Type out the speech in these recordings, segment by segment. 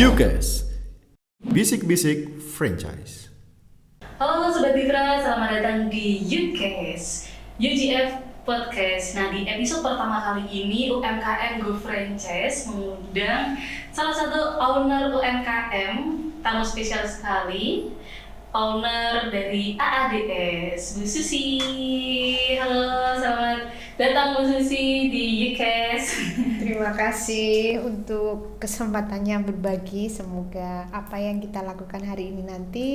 UCAS Bisik-bisik Franchise. Halo Sobat Ditra, selamat datang di UCAS UGF Podcast. Nah, di episode pertama kali ini UMKM Go Franchise mengundang salah satu owner UMKM, tamu spesial sekali, owner dari AADS, Bu Susi. Halo, selamat datang Bu Susi di UCAS. Terima kasih untuk kesempatannya berbagi. Semoga apa yang kita lakukan hari ini nanti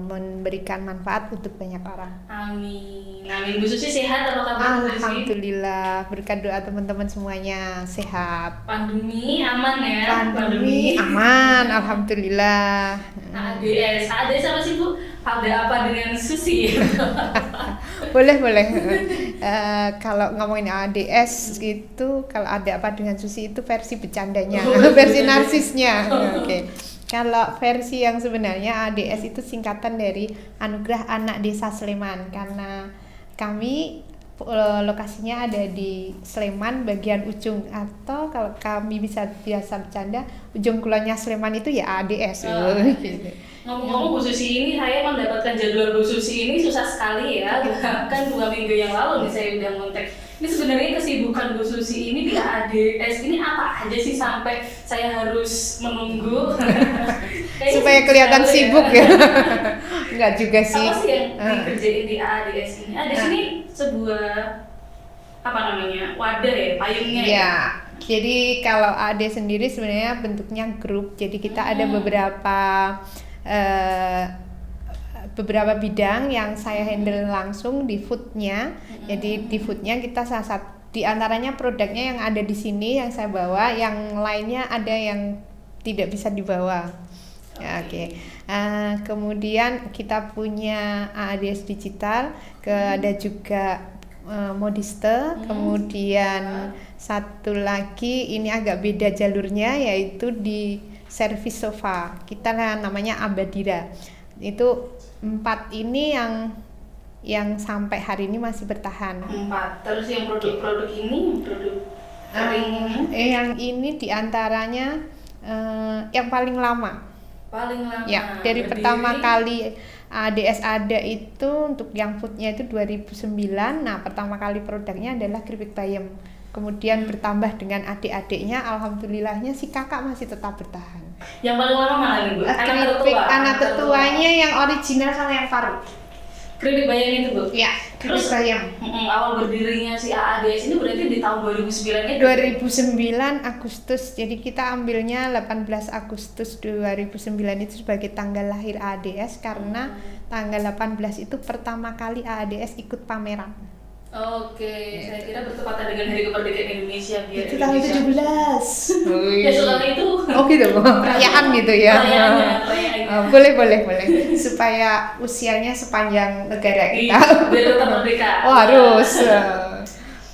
memberikan manfaat untuk banyak orang. Amin. Amin. Bu Susi sehat apa kabar Bu Susi? Alhamdulillah, berkat doa teman-teman semuanya sehat. Pandemi aman ya? Pandemi aman, alhamdulillah. ADS apa sih Bu? Ada apa dengan Susi? Boleh. Kalau ngomongin ADS gitu, kalau ada apa dengan Susi itu versi bercandanya, versi narsisnya. Oke. Kalau versi yang sebenarnya ADS itu singkatan dari Anugerah Anak Desa Sleman, karena kami lokasinya ada di Sleman bagian ujung, atau kalau kami biasa bercanda ujung kulonnya Sleman itu ya ADS. Ngomong-ngomong Bu Susi ini, saya mendapatkan jadwal Bu Susi ini susah sekali ya. Bahkan 2 minggu yang lalu nih saya udah ngontek. Ini sebenarnya kesibukan Bu Susi ini di ADS ini apa aja sih sampai saya harus menunggu? Supaya kelihatan sibuk ya. Enggak juga sih. Apa sih yang dikerjain di ADS ini? ADS ini sebuah apa namanya? Wadah ya, payungnya ya. Jadi kalau AD sendiri sebenarnya bentuknya grup. Jadi kita ada beberapa bidang yang saya handle langsung di foodnya. Jadi di foodnya kita salah satu di antaranya produknya yang ada di sini yang saya bawa, yang lainnya ada yang tidak bisa dibawa. Oke. Kemudian kita punya ADS digital, ada juga modiste, kemudian satu lagi ini agak beda jalurnya, yaitu di servis sofa. Kita namanya Abadira. Itu 4 ini yang sampai hari ini masih bertahan. 4. Terus yang produk-produk ini, produk kering yang ini diantaranya yang paling lama. Paling lama. Ya, dari pertama kali ADS ada itu untuk yang foodnya itu 2009. Nah, pertama kali produknya adalah keripik bayam. Kemudian bertambah dengan adik-adiknya, alhamdulillahnya si kakak masih tetap bertahan. Yang paling lama mana nih Bu? Anak tetuanya yang original sama yang baru. Keripik bayam itu Bu? Ya, keripik bayam. Awal berdirinya si AADS ini berarti di tahun 2009 itu? 2009 Agustus, jadi kita ambilnya 18 Agustus 2009 itu sebagai tanggal lahir AADS, karena tanggal 18 itu pertama kali AADS ikut pameran. Oke, saya kira bertepatan dengan Hari Kemerdekaan Indonesia biar itu tahun 17. Ya soalnya itu. Oh gitu, perayaan gitu ya. Perayaannya. Boleh. Supaya usianya sepanjang negara kita. Biar tetap merdeka. Oh harus.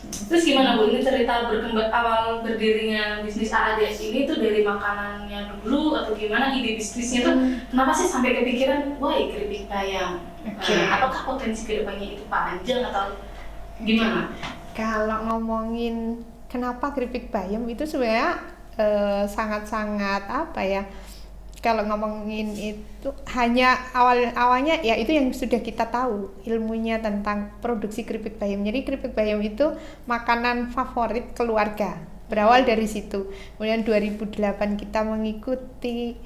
Terus gimana Bu, ini cerita berkembang awal berdirinya bisnis AADS ini tuh dari makanannya dulu atau gimana ide bisnisnya tuh kenapa sih sampai kepikiran wah keripik bayam? Apakah potensi kedepannya itu panjang atau gimana? Kalau ngomongin kenapa keripik bayam itu sebenarnya sangat-sangat apa ya? Kalau ngomongin itu hanya awalnya ya itu yang sudah kita tahu ilmunya tentang produksi keripik bayam. Jadi keripik bayam itu makanan favorit keluarga. Berawal dari situ. Kemudian 2008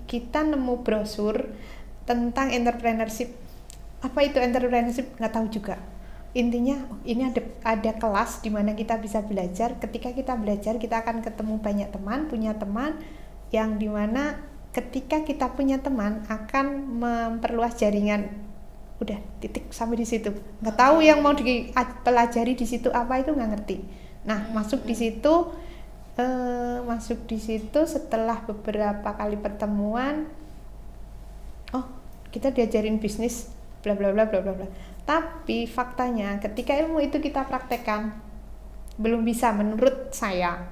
kita nemu brosur tentang entrepreneurship. Apa itu entrepreneurship? Nggak tahu juga. Intinya ini ada kelas di mana kita bisa belajar. Ketika kita belajar kita akan ketemu banyak teman, punya teman yang dimana ketika kita punya teman akan memperluas jaringan. Udah titik sampai di situ. Nggak tahu yang mau dipelajari di situ apa itu nggak ngerti. Nah masuk di situ setelah beberapa kali pertemuan. Oh kita diajarin bisnis bla bla bla bla bla. Tapi faktanya ketika ilmu itu kita praktekkan belum bisa menurut saya.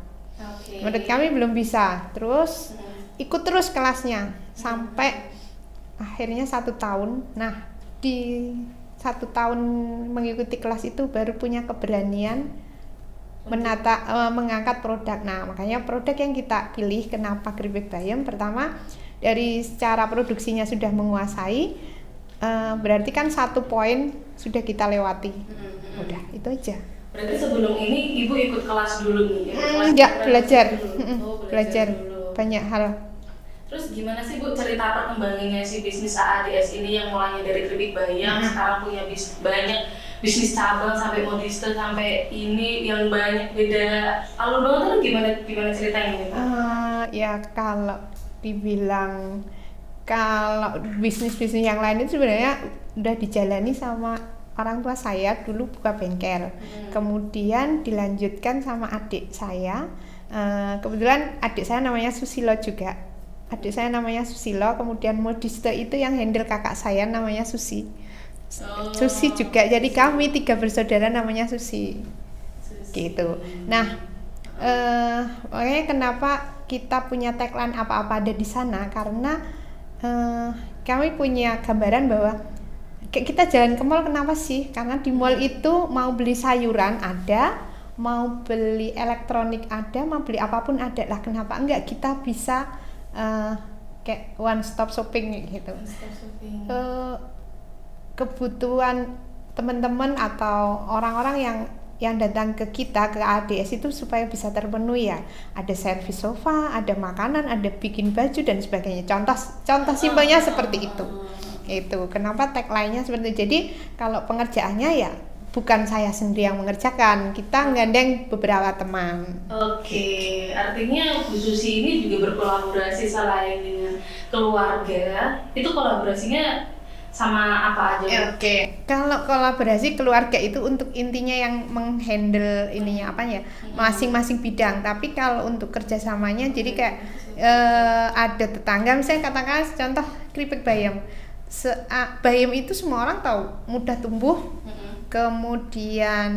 Menurut kami belum bisa. Terus ikut terus kelasnya sampai akhirnya 1 tahun. Nah di 1 tahun mengikuti kelas itu baru punya keberanian mengangkat produk. Nah, makanya produk yang kita pilih kenapa keripik bayam, pertama dari secara produksinya sudah menguasai, berarti kan 1 poin sudah kita lewati. Udah, itu aja. Berarti sebelum ini Ibu ikut kelas dulu nih ya? Enggak, belajar. Belajar Belajar banyak hal. Terus gimana sih Bu cerita perkembangannya si bisnis AADS ini yang mulainya dari keripik bayam, sekarang punya banyak bisnis cabang sampai modiste sampai ini yang banyak beda alur banget, gimana ceritanya nih Pak? Ya kalau dibilang bisnis-bisnis yang lain itu sebenarnya udah dijalani sama orang tua saya, dulu buka bengkel, kemudian dilanjutkan sama adik saya. Kebetulan adik saya namanya Susilo juga. Adik saya namanya Susilo, kemudian modiste itu yang handle kakak saya namanya Susi. Susi juga. Jadi kami 3 bersaudara namanya Susi. Gitu. Nah, makanya kenapa kita punya tagline apa-apa ada di sana, karena kami punya gambaran bahwa kita jalan ke mall kenapa sih? Karena di mall itu mau beli sayuran ada, mau beli elektronik ada, mau beli apapun ada. Lah kenapa enggak kita bisa kayak one stop shopping gitu. Kebutuhan teman-teman atau orang-orang yang datang ke kita ke ADS itu supaya bisa terpenuhi ya. Ada servis sofa, ada makanan, ada bikin baju dan sebagainya. Contoh simpelnya seperti itu. Itu kenapa tagline-nya seperti itu. Jadi kalau pengerjaannya ya bukan saya sendiri yang mengerjakan, kita gandeng beberapa teman. Oke, artinya Bu Susi ini juga berkolaborasi selain dengan keluarga. Itu kolaborasinya sama apa aja? Oke. Kalau kolaborasi keluarga itu untuk intinya yang menghandle ininya apa ya, masing-masing bidang. Tapi kalau untuk kerjasamanya, jadi kayak ada tetangga, misalnya katakan contoh keripik bayam. Bayam itu semua orang tahu, mudah tumbuh, kemudian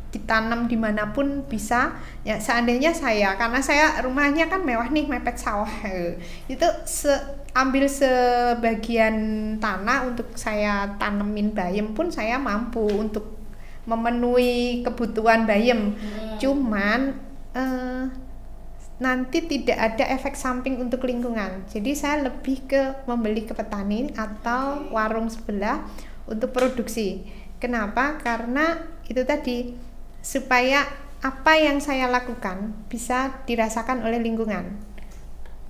ditanam dimanapun bisa. Ya seandainya karena saya rumahnya kan mewah nih, mepet sawah, itu ambil sebagian tanah untuk saya tanemin bayam pun saya mampu untuk memenuhi kebutuhan bayam. Cuman nanti tidak ada efek samping untuk lingkungan. Jadi saya lebih ke membeli ke petani atau warung sebelah untuk produksi. Kenapa? Karena itu tadi, supaya apa yang saya lakukan bisa dirasakan oleh lingkungan.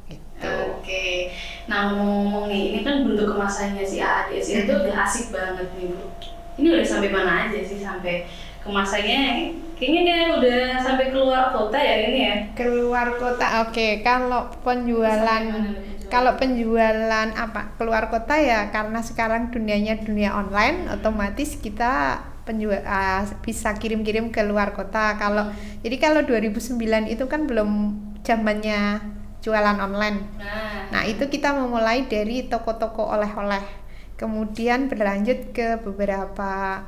Gitu. Oke. Nah, ngomong ini kan bentuk kemasannya si AADS itu udah asik banget nih Bu. Ini udah sampai mana aja sih, sampai kemasannya? Kayaknya udah sampai keluar kota ya ini ya? Keluar kota, oke. Kalau penjualan apa keluar kota ya, karena sekarang dunianya dunia online, otomatis kita bisa kirim-kirim ke luar kota. Jadi kalau 2009 itu kan belum zamannya jualan online. Nah, itu kita memulai dari toko-toko oleh-oleh. Kemudian berlanjut ke beberapa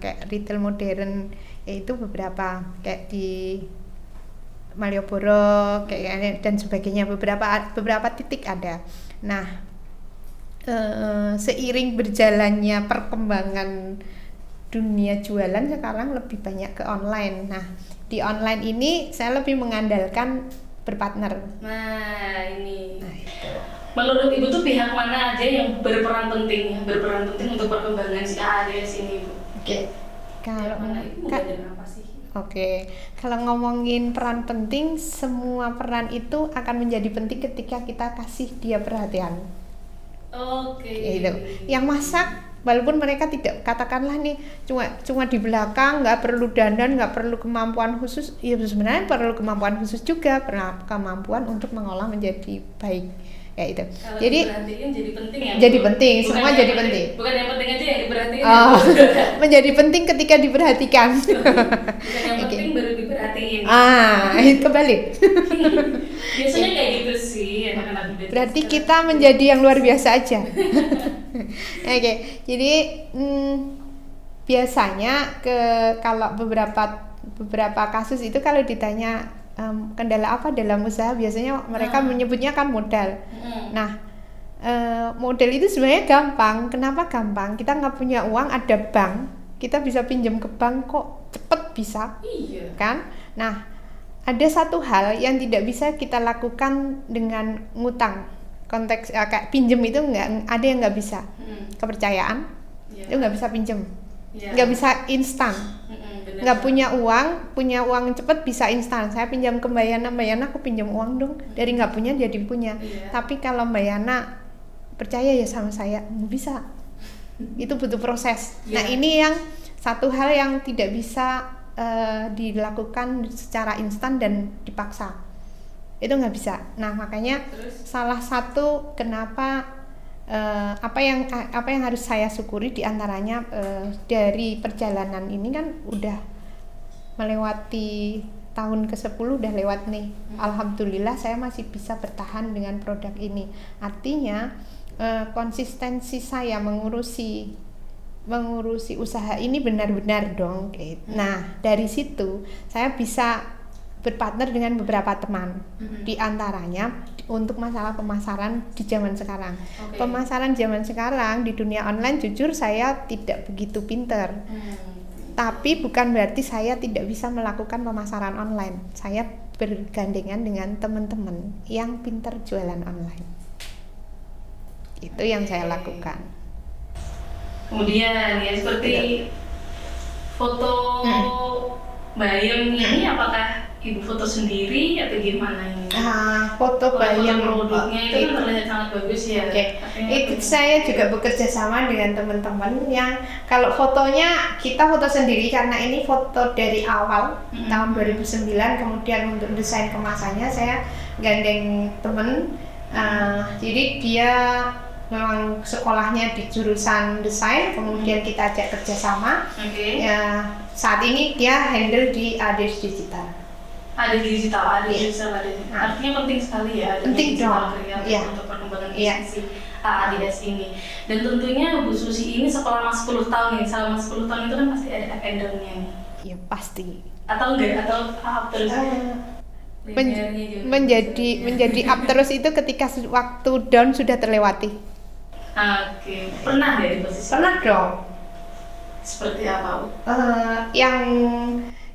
kayak retail modern, yaitu beberapa kayak di Malioboro kayak dan sebagainya, beberapa titik ada. Nah, seiring berjalannya perkembangan dunia jualan sekarang lebih banyak ke online. Nah, di online ini saya lebih mengandalkan berpartner. Nah, ini. Menurut Ibu tuh pihak mana aja yang berperan penting untuk perkembangan si AADS ini, Bu? Oke. Oke, kalau ngomongin peran penting, semua peran itu akan menjadi penting ketika kita kasih dia perhatian. Oke. Gitu. Yang masak, walaupun mereka tidak, katakanlah nih cuma di belakang, nggak perlu dandan, nggak perlu kemampuan khusus, ya sebenarnya perlu kemampuan khusus juga, kemampuan untuk mengolah menjadi baik. Ya itu. Kalau jadi penting ya. Jadi penting, semua jadi penting. Bukan yang penting aja yang diperhatiin. Menjadi penting ketika diperhatikan. Bukan yang penting baru diperhatiin. Itu kebalik. Biasanya kayak gitu sih anak-anak muda. Berarti kita menjadi yang luar biasa aja. Oke, jadi biasanya kalau beberapa kasus itu kalau ditanya kendala apa dalam usaha, biasanya mereka menyebutnya kan modal. Nah, modal itu sebenarnya gampang. Kenapa gampang? Kita nggak punya uang, ada bank kita bisa pinjam ke bank kok cepet bisa, Iya. kan? Nah, ada satu hal yang tidak bisa kita lakukan dengan ngutang. Konteks kayak pinjem itu nggak ada yang nggak bisa. Kepercayaan Iya. itu nggak bisa pinjem, Iya. nggak bisa instan. Bener. Nggak punya uang cepet bisa instan. Saya pinjam ke Mbak Yana, aku pinjam uang dong. Dari nggak punya jadi punya. Iya. Tapi kalau Mbak Yana percaya ya sama saya, nggak bisa. Itu butuh proses. Iya. Nah ini yang satu hal yang tidak bisa dilakukan secara instan dan dipaksa. Itu nggak bisa. Nah makanya Terus? salah satu kenapa apa yang harus saya syukuri diantaranya dari perjalanan ini kan udah melewati tahun ke-10 udah lewat nih. Alhamdulillah saya masih bisa bertahan dengan produk ini. Artinya konsistensi saya mengurusi usaha ini benar-benar dong. Nah dari situ saya bisa berpartner dengan beberapa teman, di antaranya untuk masalah pemasaran di zaman sekarang. Oke. Pemasaran zaman sekarang di dunia online jujur saya tidak begitu pinter. Tapi bukan berarti saya tidak bisa melakukan pemasaran online. Saya bergandengan dengan teman-teman yang pinter jualan online. Itu yang saya lakukan. Kemudian ya seperti foto Bayem ini apakah ibu foto sendiri atau gimana ini? Foto Bayem produknya itu kan terlihat sangat bagus ya. Oke. Itu saya juga bekerja sama dengan teman-teman yang kalau fotonya kita foto sendiri karena ini foto dari awal tahun 2009, kemudian untuk desain kemasannya saya gandeng temen. Jadi dia memang sekolahnya di jurusan desain, kemudian kita ajak kerjasama. Oke. Ya, saat ini dia handle di ADS Digital. Ada digital, ada Iya. digital, ada. Artinya penting sekali ya ada Penting digital dong. kreatif Iya. untuk perkembangan Iya. bisnis ADS ini. Dan tentunya Bu Susi ini selama 10 tahun nih, selama 10 tahun itu kan pasti ada up and down-nya nih. Ya pasti. Atau enggak, atau up terus. Linearnya juga Menjadi up terus itu ketika waktu down sudah terlewati. Oke, pernah nggak di posisi Pernah dong. seperti apa Bu?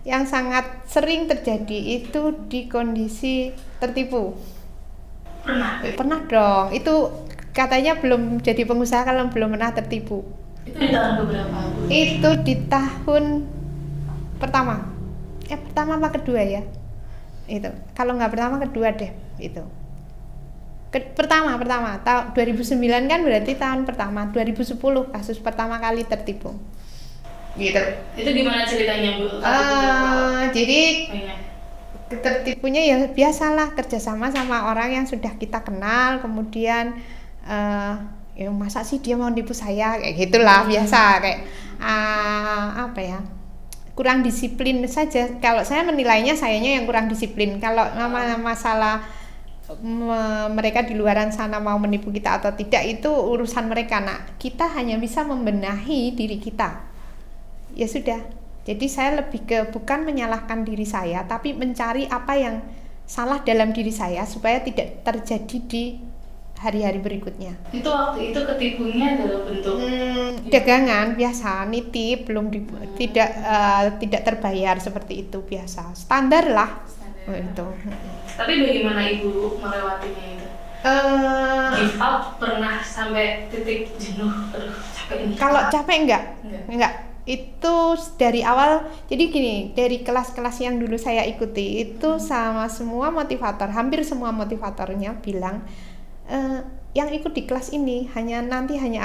Yang sangat sering terjadi itu di kondisi tertipu. Pernah dong. Itu katanya belum jadi pengusaha kalau belum pernah tertipu. Itu di tahun keberapa Bu? Itu di tahun pertama apa kedua ya? Itu kalau nggak pertama kedua deh itu. Pertama tahun 2009 kan berarti tahun pertama. 2010 kasus pertama kali tertipu gitu. Itu gimana ceritanya Bu? Jadi Banyak. tertipunya ya biasalah kerjasama sama orang yang sudah kita kenal, kemudian ya masa sih dia mau nipu saya kayak gitulah, biasa kayak apa ya, kurang disiplin saja. Kalau saya menilainya sayanya yang kurang disiplin. Kalau masalah mereka di luaran sana mau menipu kita atau tidak itu urusan mereka. Nah, kita hanya bisa membenahi diri kita. Ya sudah. Jadi saya lebih ke bukan menyalahkan diri saya, tapi mencari apa yang salah dalam diri saya supaya tidak terjadi di hari-hari berikutnya. Itu waktu itu ketipunya dalam bentuk Dagangan biasa, nitip tidak terbayar seperti itu biasa. Standar lah. standar. Itu. Tapi bagaimana Ibu melewatinya itu? Give up pernah sampai titik jenuh, aduh capek ini. Kalau capek Enggak. enggak. Itu dari awal. Jadi gini, dari kelas-kelas yang dulu saya ikuti itu sama semua motivator, hampir semua motivatornya bilang yang ikut di kelas ini hanya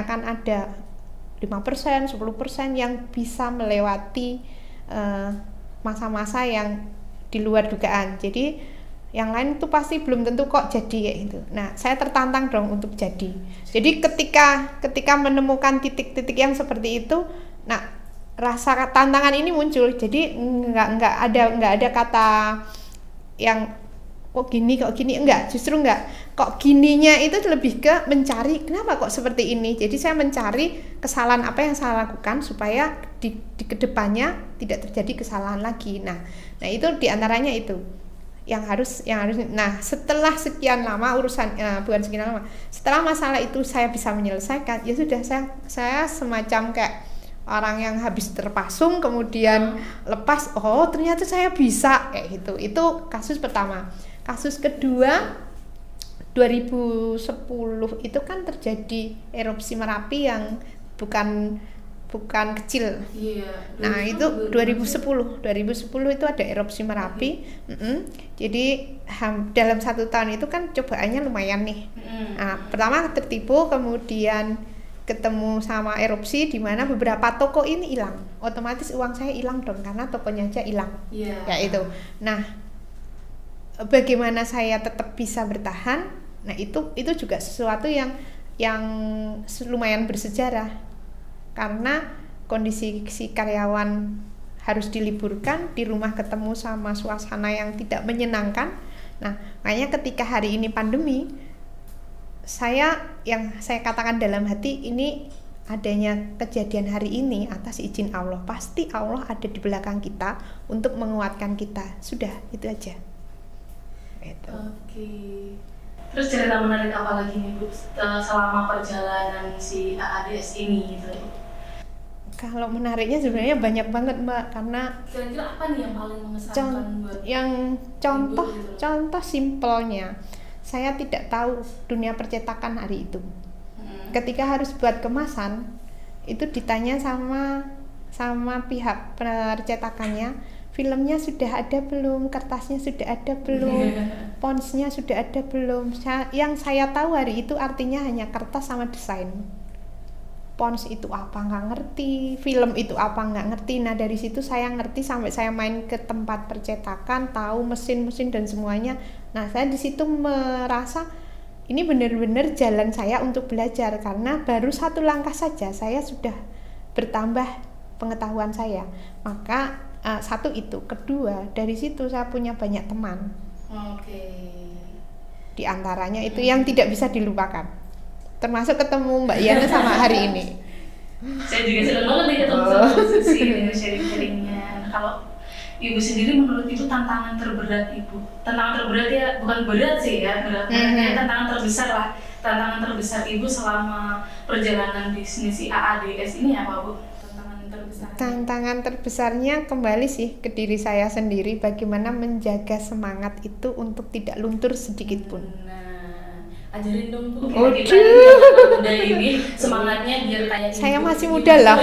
akan ada 5%, 10% yang bisa melewati masa-masa yang di luar dugaan. Jadi yang lain itu pasti belum tentu kok jadi kayak gitu. Nah, saya tertantang dong untuk jadi. Jadi ketika menemukan titik-titik yang seperti itu, nah rasa tantangan ini muncul. Jadi nggak ada kata yang kok gini enggak, justru enggak. Kok gininya itu lebih ke mencari kenapa kok seperti ini. Jadi saya mencari kesalahan apa yang saya lakukan supaya di kedepannya tidak terjadi kesalahan lagi. Nah itu diantaranya itu yang harus. Nah setelah sekian lama setelah masalah itu saya bisa menyelesaikan, ya sudah saya semacam kayak orang yang habis terpasung kemudian lepas, oh ternyata saya bisa kayak gitu. Itu kasus pertama. Kasus kedua 2010 itu kan terjadi erupsi Merapi yang bukan kecil. Iya. Nah, itu 2010 itu ada erupsi Merapi. Jadi dalam 1 tahun itu kan cobaannya lumayan nih. Nah, pertama tertipu, kemudian ketemu sama erupsi di mana beberapa toko ini hilang. Otomatis uang saya hilang dong karena tokonya aja hilang. Iya. Ya itu. Nah, bagaimana saya tetap bisa bertahan? Nah, itu juga sesuatu yang lumayan bersejarah. Karena kondisi si karyawan harus diliburkan, di rumah ketemu sama suasana yang tidak menyenangkan. Nah, makanya ketika hari ini pandemi, yang saya katakan dalam hati ini adanya kejadian hari ini atas izin Allah. Pasti Allah ada di belakang kita untuk menguatkan kita. Sudah, itu aja. Gitu. Oke. Terus cerita menarik apa lagi nih Bu selama perjalanan si AADS ini gitu? Kalau menariknya sebenarnya banyak banget Mbak, karena kira-kira apa nih yang paling mengesankan buat contoh simpelnya, saya tidak tahu dunia percetakan hari itu. Ketika harus buat kemasan, itu ditanya sama pihak percetakannya, filmnya sudah ada belum, kertasnya sudah ada belum, ponsnya sudah ada belum. Yang saya tahu hari itu artinya hanya kertas sama desain. Pons itu apa nggak ngerti, film itu apa nggak ngerti. Nah dari situ saya ngerti sampai saya main ke tempat percetakan, tahu mesin-mesin dan semuanya. Nah saya di situ merasa ini benar-benar jalan saya untuk belajar, karena baru 1 langkah saja saya sudah bertambah pengetahuan saya. Maka 1 itu, kedua dari situ saya punya banyak teman. Di antaranya itu yang tidak bisa dilupakan. Termasuk ketemu Mbak Yana sama hari ini. Saya juga senang banget nih ketemu sama Susi dengan sharing-sharingnya. Kalau Ibu sendiri menurut Ibu tantangan terberat Ibu? Tantangan terberat ya, bukan berat sih ya, beratnya tantangan terbesar lah. Tantangan terbesar Ibu selama perjalanan bisnis AADS ini apa Bu? Tantangan terbesarnya kembali sih ke diri saya sendiri, bagaimana menjaga semangat itu untuk tidak luntur sedikit pun. Ajarin dong Bu, kita muda ini semangatnya biar kayak saya masih muda lah.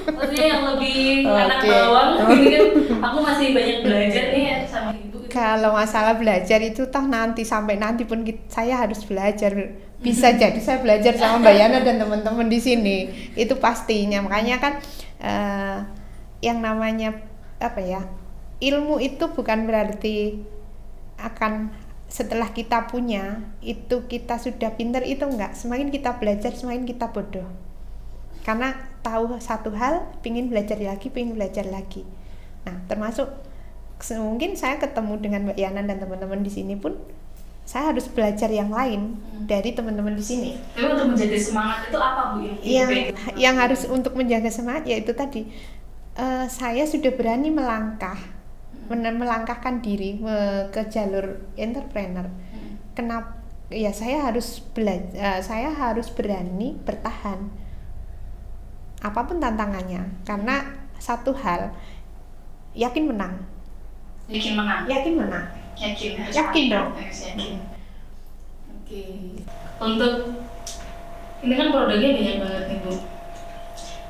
Maksudnya yang lebih anak bawang, ini kan aku masih banyak belajar nih ya sama Ibu. Kalau masalah belajar itu toh sampai nanti pun saya harus belajar. Bisa jadi saya belajar sama Mbak Yana dan teman-teman di sini, itu pastinya. Makanya kan yang namanya apa ya, ilmu itu bukan berarti akan setelah kita punya itu kita sudah pintar, itu enggak. Semakin kita belajar semakin kita bodoh, karena tahu satu hal pingin belajar lagi. Nah termasuk mungkin saya ketemu dengan Mbak Yana dan teman-teman di sini pun saya harus belajar yang lain dari teman-teman di sini. Tapi untuk menjaga semangat itu apa Bu? Yang harus untuk menjaga semangat yaitu tadi, saya sudah berani melangkahkan diri ke jalur entrepreneur. Kenapa? Ya saya harus saya harus berani bertahan apapun tantangannya, karena satu hal, yakin menang. Yakin dong. Oke. Untuk ini kan produknya banyak banget nih Bu.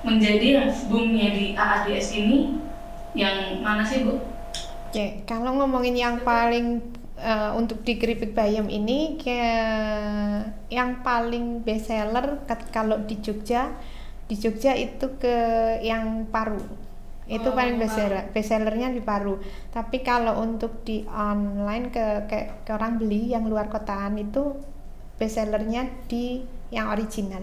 Menjadi boomnya di AADS ini yang mana sih Bu? Oke, kalau ngomongin yang paling untuk di keripik bayam ini, yang paling best seller kalau di Jogja itu yang paru. Itu paling best sellernya di paru. Tapi kalau untuk di online ke orang beli yang luar kotaan itu best sellernya di yang original.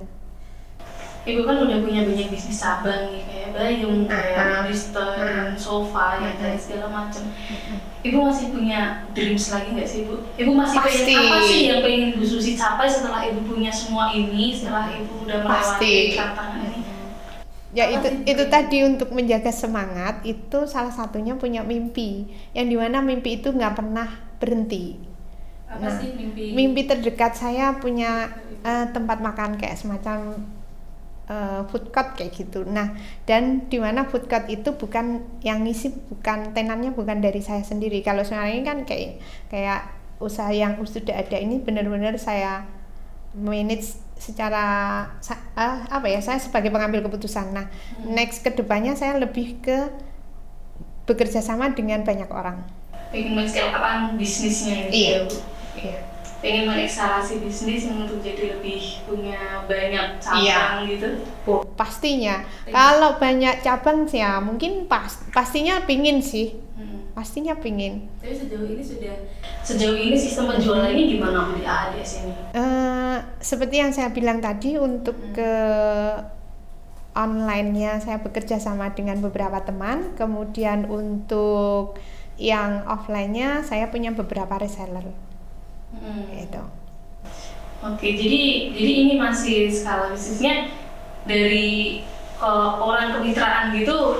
Ibu kan udah punya banyak bisnis cabang nih, kayak bayung, kayak Bristol, sofa, ya kayak segala macam. Ibu masih punya dreams lagi nggak sih Bu? Ibu masih pengen apa sih yang pengen Bu Susi capai setelah Ibu punya semua ini, setelah Ibu udah melewati tantangan ini? Ya itu tadi, untuk menjaga semangat itu salah satunya punya mimpi, yang dimana mimpi itu nggak pernah berhenti. Apa sih mimpi? Mimpi terdekat saya punya tempat makan kayak semacam food court kayak gitu. Nah, dan di mana food court itu bukan yang ngisi, bukan tenannya bukan dari saya sendiri. Kalau sekarang ini kan kayak usaha yang sudah ada ini benar-benar saya manage secara saya sebagai pengambil keputusan. Nah, next kedepannya saya lebih ke bekerja sama dengan banyak orang. Pengen men-scale up bisnisnya gitu. Iya. Pengen mengekskalasi bisnis yang untuk jadi lebih punya banyak cabang gitu. Pastinya. Kalau banyak cabang sih ya mungkin pastinya pingin sih. Pastinya pingin. Tapi sejauh ini sistem penjualannya gimana di AADS ini? Seperti yang saya bilang tadi, untuk ke online-nya saya bekerja sama dengan beberapa teman. Kemudian untuk yang offline-nya saya punya beberapa reseller. Gitu. Oke, jadi ini masih skala bisnisnya dari orang kemitraan gitu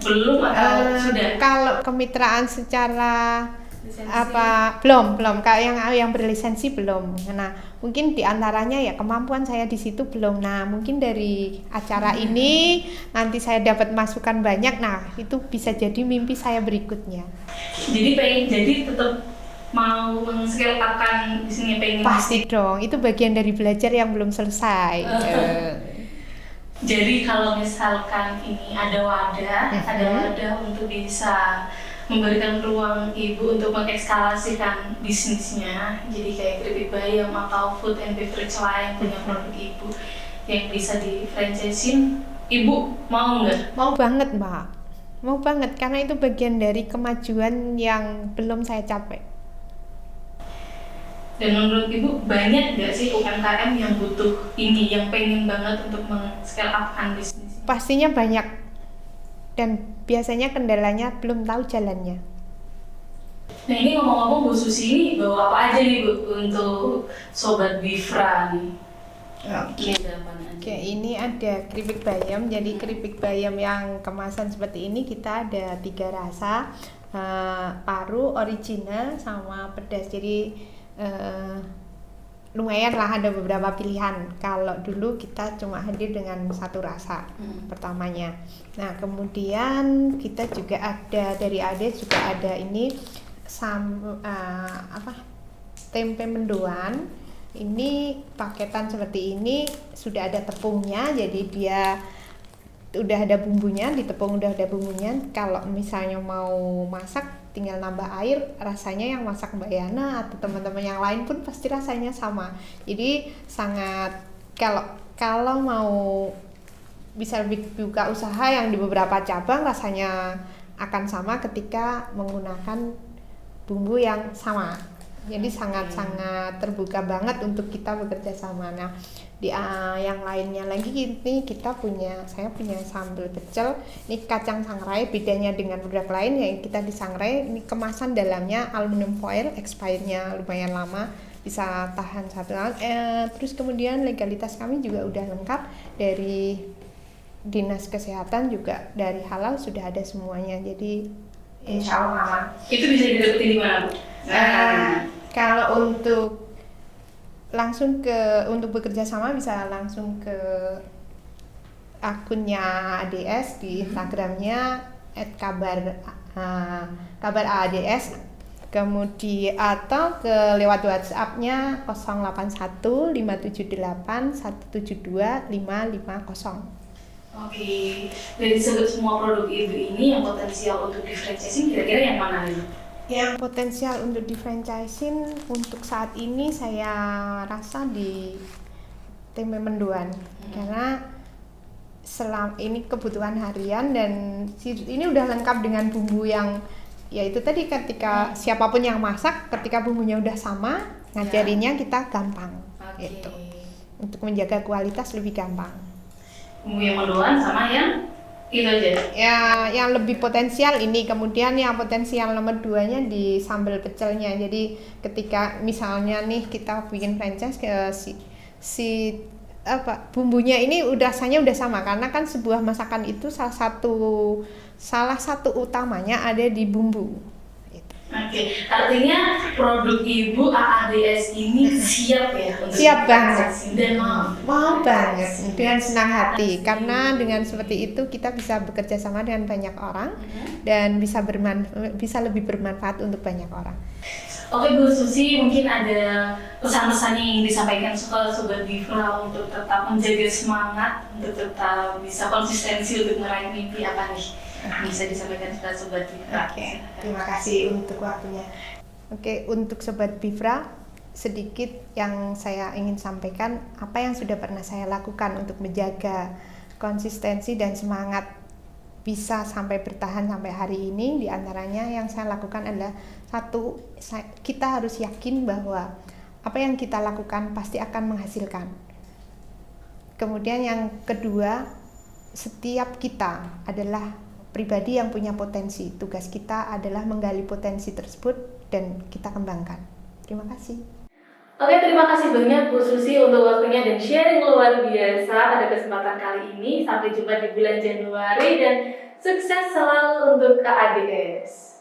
belum atau sudah? Kalau kemitraan secara Lisensi? belum kayak yang berlisensi belum. Nah, mungkin diantaranya ya kemampuan saya di situ belum. Nah, mungkin dari acara ini nanti saya dapat masukan banyak. Nah, itu bisa jadi mimpi saya berikutnya. Jadi tetap mau men-scale up-kan bisnisnya pengen. Pasti dong, itu bagian dari belajar yang belum selesai. Jadi kalau misalkan ini ada wadah untuk bisa memberikan peluang ibu untuk mengekskalasikan bisnisnya, jadi kayak keripik bayam atau food and beverage lain punya produk ibu yang bisa di franchisein, ibu mau nggak? Mau banget, Mbak. Mau banget, karena itu bagian dari kemajuan yang belum saya capai. Dan menurut ibu banyak nggak sih UMKM yang butuh ini, yang pengen banget untuk men-scale up-kan bisnis? Pastinya banyak, dan biasanya kendalanya belum tahu jalannya. Nah, ini ngomong-ngomong Bu Susi ini bawa apa aja nih Bu untuk Sobat Bifra nih? Oke, ini ada keripik bayam. Jadi keripik bayam yang kemasan seperti ini kita ada 3 rasa, paru, original, sama pedas. Jadi lumayan lah, ada beberapa pilihan. Kalau dulu kita cuma hadir dengan 1 rasa pertamanya. Nah, kemudian kita juga ada dari ADES juga ada ini tempe mendoan. Ini paketan seperti ini, sudah ada tepungnya, jadi dia udah ada bumbunya, di tepung udah ada bumbunya. Kalau misalnya mau masak tinggal nambah air, rasanya yang masak Mbak Yana atau teman-teman yang lain pun pasti rasanya sama. Jadi sangat, kalau mau bisa buka usaha yang di beberapa cabang, rasanya akan sama ketika menggunakan bumbu yang sama. Jadi sangat-sangat terbuka banget untuk kita bekerja sama. Nah, di yang lainnya lagi ini saya punya sambal pecel. Ini kacang sangrai, bedanya dengan produk lain yang kita di sangrai ini kemasan dalamnya aluminium foil, expirednya lumayan lama, bisa tahan 1 tahun. Terus kemudian legalitas kami juga udah lengkap, dari Dinas Kesehatan juga, dari halal sudah ada semuanya. Jadi insya Allah aman. Itu bisa didapetin di mana, Bu? Kalau untuk bekerja sama bisa langsung ke akunnya ADS di Instagramnya @kabar ADS, kemudian atau lewat WhatsAppnya 081 578 172 550. Oke, dari semua produk ibu ini yang potensial untuk di franchising kira-kira yang mana nih? Yang potensial untuk di franchising untuk saat ini saya rasa di tempe mendoan, karena ini kebutuhan harian dan ini udah lengkap dengan bumbu yang yaitu tadi, ketika siapapun yang masak, ketika bumbunya udah sama, ngajarinnya kita gampang. Gitu. Untuk menjaga kualitas lebih gampang. Bumbu yang mendoan sama yang itu aja? Ya, yang lebih potensial ini. Kemudian yang potensial nomor 2-nya di sambal pecelnya. Jadi ketika misalnya nih kita bikin franchise bumbunya ini rasanya udah sama, karena kan sebuah masakan itu salah satu utamanya ada di bumbu. Gitu. Oke, artinya produk Ibu AADS ini siap ya untuk Siap banget. divaksin dan Mau banget, dengan senang hati, karena dengan seperti itu kita bisa bekerja sama dengan banyak orang dan bisa lebih bermanfaat untuk banyak orang. Oke Bu Susi, mungkin ada pesan-pesan yang ingin disampaikan ke Sobat Bifra untuk tetap menjaga semangat, untuk tetap bisa konsistensi untuk meraih mimpi apa nih? Bisa disampaikan kepada Sobat Bifra. Oke, terima kasih untuk waktunya. Oke, untuk Sobat Bifra, sedikit yang saya ingin sampaikan, apa yang sudah pernah saya lakukan untuk menjaga konsistensi dan semangat bisa sampai bertahan sampai hari ini. Di antaranya yang saya lakukan adalah satu, kita harus yakin bahwa apa yang kita lakukan pasti akan menghasilkan. Kemudian yang kedua, setiap kita adalah pribadi yang punya potensi. Tugas kita adalah menggali potensi tersebut dan kita kembangkan. Terima kasih. Oke, terima kasih banyak Bu Susi untuk waktunya dan sharing luar biasa pada kesempatan kali ini. Sampai jumpa di bulan Januari dan sukses selalu untuk AADS.